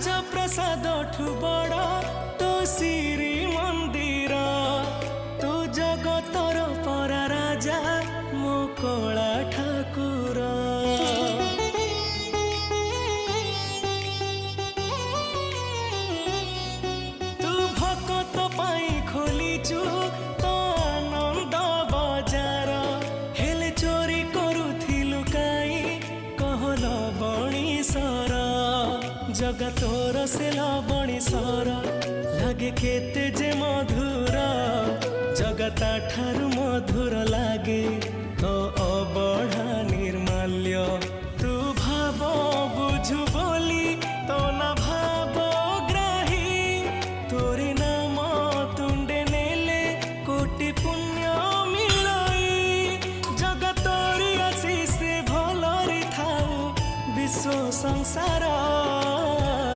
ରାଜପ୍ରସାଦ ଠୁ ବଡ଼ ତୋ ଶ୍ରୀ ମନ୍ଦିର। ତୁ ଜଗତର ପରା ରାଜା ମୋ କଳା ଠାକୁର। ତୁ ଭକତ ପାଇଁ ଖୋଲିଛୁ ତ ଆନନ୍ଦ ବଜାର। ହେଲେ ଚୋରି କରୁଥିଲୁ କାଇଁ କହଲ ବଣିସର। जगा तोर से लवणीश्वर लागे केते जे मधुर। जगता ठारू मधुर लागे तो अबढ़ा निर्माल्य।